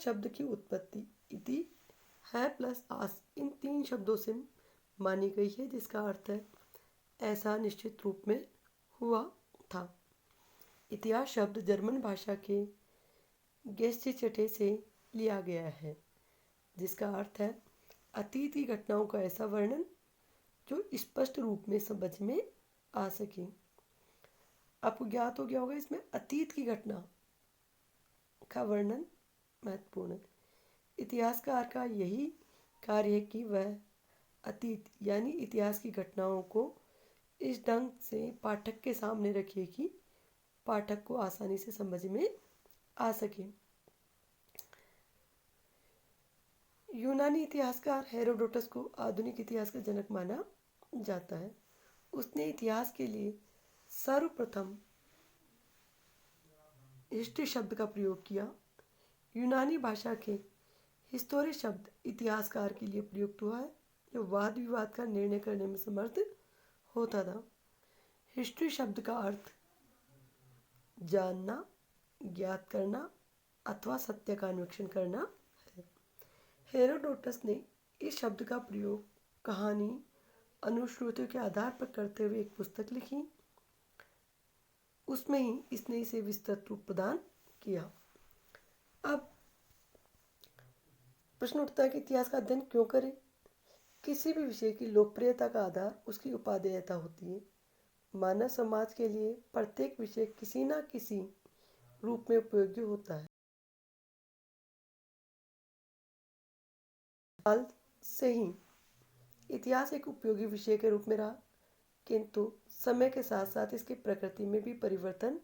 शब्द की उत्पत्ति इति, है प्लस आस इन 3 शब्दों से मानी गई है, जिसका अर्थ है ऐसा निश्चित रूप में हुआ था। इतिहास शब्द जर्मन भाषा के गेस्चिचटे से लिया गया है, जिसका अर्थ है अतीत की घटनाओं का ऐसा वर्णन जो स्पष्ट रूप में समझ में आ सके। आपको ज्ञात हो गया होगा इसमें अतीत की घटना का वर्णन महत्वपूर्ण है। इतिहासकार का यही कार्य है कि वह अतीत यानी इतिहास की घटनाओं को इस ढंग से पाठक के सामने रखे कि पाठक को आसानी से समझ में आ सके। यूनानी इतिहासकार हेरोडोटस को आधुनिक इतिहास का जनक माना जाता है। उसने इतिहास के लिए सर्वप्रथम हिस्ट्री शब्द का प्रयोग किया। यूनानी भाषा के हिस्टोरी शब्द इतिहासकार के लिए प्रयुक्त हुआ है, जो वाद विवाद का निर्णय करने में समर्थ होता था। हिस्ट्री शब्द का अर्थ जानना, ज्ञात करना अथवा सत्य का अन्वेषण करना है। हेरोडोटस ने इस शब्द का प्रयोग कहानी अनुश्रुतियों के आधार पर करते हुए एक पुस्तक लिखी। उसमें ही इसने इसे विस्तृत रूप प्रदान किया। अब प्रश्न उठता है कि इतिहास का अध्ययन क्यों करें? किसी भी विषय की लोकप्रियता का आधार उसकी उपादेयता होती है। मानव समाज के लिए प्रत्येक विषय किसी न किसी रूप में उपयोगी होता है। हाल से ही इतिहास एक उपयोगी विषय के रूप में रहा, किंतु समय के साथ साथ इसकी प्रकृति में भी परिवर्तन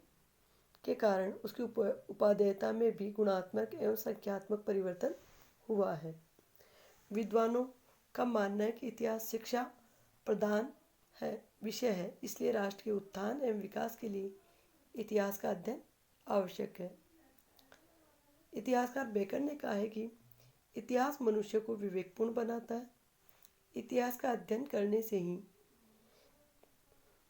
के कारण उसकी उपादेयता में भी गुणात्मक एवं संख्यात्मक परिवर्तन हुआ है। विद्वानों का मानना है कि इतिहास शिक्षा प्रदान है विषय है, इसलिए राष्ट्र के उत्थान एवं विकास के लिए इतिहास का अध्ययन आवश्यक है। इतिहासकार बेकर ने कहा है कि इतिहास मनुष्य को विवेकपूर्ण बनाता है। इतिहास का अध्ययन करने से ही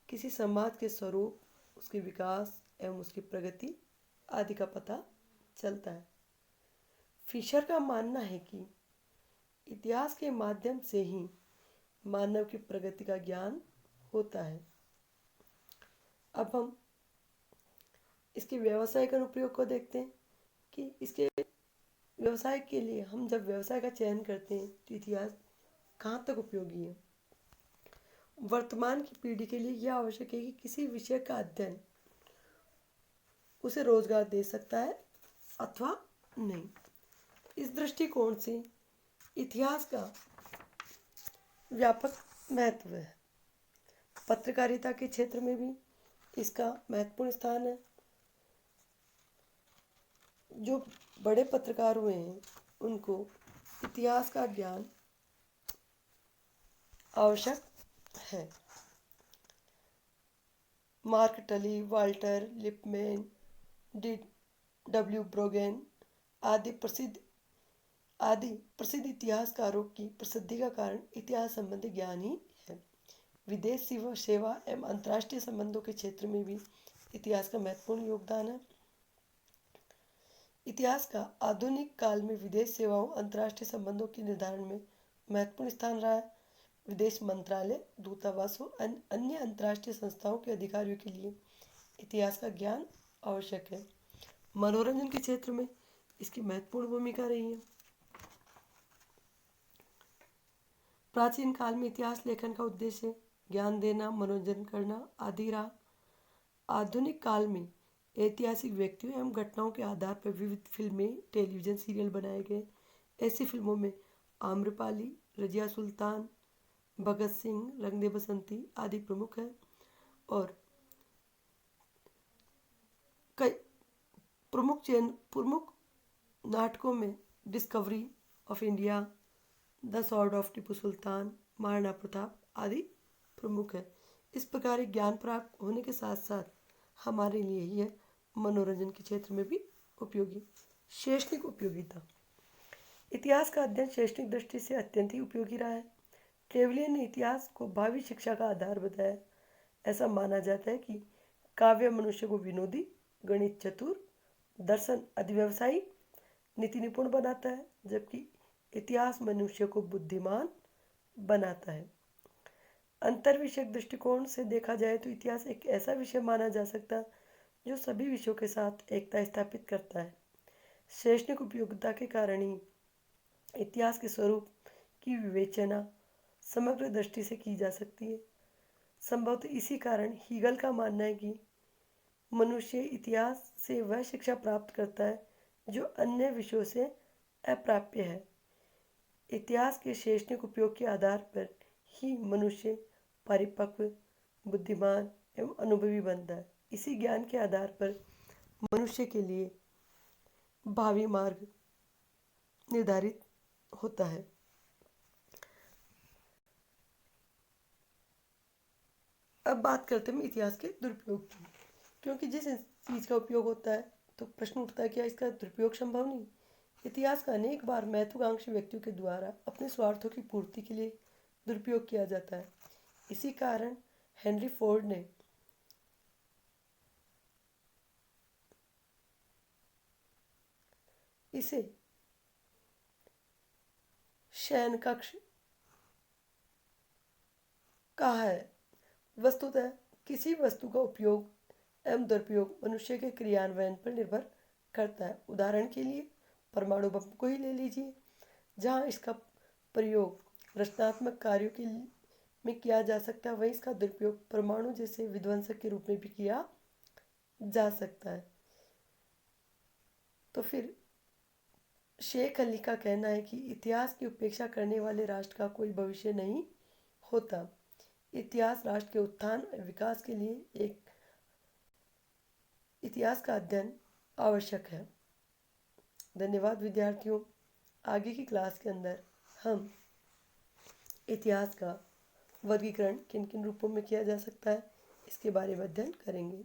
किसी समाज के स्वरूप, उसके विकास एवं उसकी प्रगति आदि का पता चलता है। फिशर का मानना है कि इतिहास के माध्यम से ही मानव की प्रगति का ज्ञान होता है। अब हम इसके व्यावसायिक अनुप्रयोग को देखते हैं कि इसके व्यवसाय के लिए हम जब व्यवसाय का चयन करते हैं तो इतिहास कहाँ तक उपयोगी है। वर्तमान की पीढ़ी के लिए यह आवश्यक है कि किसी विषय का अध्ययन उसे रोजगार दे सकता है अथवा नहीं। इस दृष्टिकोण से इतिहास का व्यापक महत्व है। पत्रकारिता के क्षेत्र में भी इसका महत्वपूर्ण स्थान है। जो बड़े पत्रकार हुए हैं उनको इतिहास का ज्ञान आवश्यक है। मार्क टली, वाल्टर लिपमैन, D.W. ब्रोगेन आदि प्रसिद्ध इतिहासकारों की प्रसिद्धि का कारण इतिहास संबंधी ज्ञान ही है। विदेश सेवा एवं अंतर्राष्ट्रीय संबंधों के क्षेत्र में भी इतिहास का महत्वपूर्ण योगदान है। इतिहास का आधुनिक काल में विदेश सेवाओं, अंतर्राष्ट्रीय संबंधों के निर्धारण में महत्वपूर्ण स्थान रहा है। विदेश मंत्रालय, दूतावासों, अन्य अंतर्राष्ट्रीय संस्थाओं के अधिकारियों के लिए इतिहास का ज्ञान आवश्यक है। मनोरंजन के क्षेत्र में इसकी महत्वपूर्ण भूमिका रही है। प्राचीन काल में इतिहास लेखन का उद्देश्य ज्ञान देना, मनोरंजन करना आदि रहा। आधुनिक काल में ऐतिहासिक व्यक्तियों एवं घटनाओं के आधार पर विविध फिल्में, टेलीविजन सीरियल बनाए गए। ऐसी फिल्मों में आम्रपाली, रजिया सुल्तान, भगत सिंह, रंग दे बसंती आदि प्रमुख है। और कई प्रमुख नाटकों में discovery of India, the sword of Tipu Sultan, Maharana Pratap आदि प्रमुख है। इस प्रकार ज्ञान प्राप्त होने के साथ साथ हमारे लिए ही है मनोरंजन के क्षेत्र में भी उपयोगी। शैक्षणिक उपयोगिता। इतिहास का अध्ययन शैक्षणिक दृष्टि से अत्यंत ही उपयोगी रहा है। ट्रेवलियन ने इतिहास को भावी शिक्षा का आधार बताया। ऐसा माना जाता है कि काव्य मनुष्य को विनोदी, गणित चतुर, दर्शन अधिव्यवसायी, नीति निपुण बनाता है, जबकि इतिहास मनुष्य को बुद्धिमान बनाता है। अंतर्विषयक दृष्टिकोण से देखा जाए तो इतिहास एक ऐसा विषय माना जा सकता है जो सभी विषयों के साथ एकता स्थापित करता है। शैक्षणिक उपयोगिता के कारण ही इतिहास के स्वरूप की विवेचना समग्र दृष्टि से की जा सकती है। संभवतः इसी कारण हीगल का मानना है कि मनुष्य इतिहास से वह शिक्षा प्राप्त करता है जो अन्य विषयों से अप्राप्य है। इतिहास के शैक्षणिक उपयोग के आधार पर ही मनुष्य परिपक्व, बुद्धिमान एवं अनुभवी बनता है। इसी ज्ञान के आधार पर मनुष्य के लिए भावी मार्ग निर्धारित होता है। अब बात करते हैं इतिहास के दुरुपयोग की, क्योंकि जिस चीज़ का उपयोग होता है तो प्रश्न उठता है क्या इसका दुरुपयोग संभव नहीं। इतिहास का अनेक बार महत्वाकांक्षी व्यक्तियों के द्वारा अपने स्वार्थों की पूर्ति के लिए दुरुपयोग किया जाता है। इसी कारण हेनरी फोर्ड ने इसे शयन कक्ष कहा है। वस्तुतः किसी वस्तु का उपयोग एवं दुरुपयोग मनुष्य के क्रियान्वयन पर निर्भर करता है। उदाहरण के लिए परमाणु बम को ही ले लीजिए, जहाँ इसका प्रयोग रचनात्मक कार्यों के में किया जा सकता है, वहीं इसका दुरुपयोग परमाणु जैसे विध्वंसक के रूप में भी किया जा सकता है। तो फिर शेख अली का कहना है कि इतिहास की उपेक्षा करने वाले राष्ट्र का कोई भविष्य नहीं होता। इतिहास राष्ट्र के उत्थान और विकास के लिए एक इतिहास का अध्ययन आवश्यक है। धन्यवाद विद्यार्थियों। आगे की क्लास के अंदर हम इतिहास का वर्गीकरण किन किन रूपों में किया जा सकता है इसके बारे में अध्ययन करेंगे।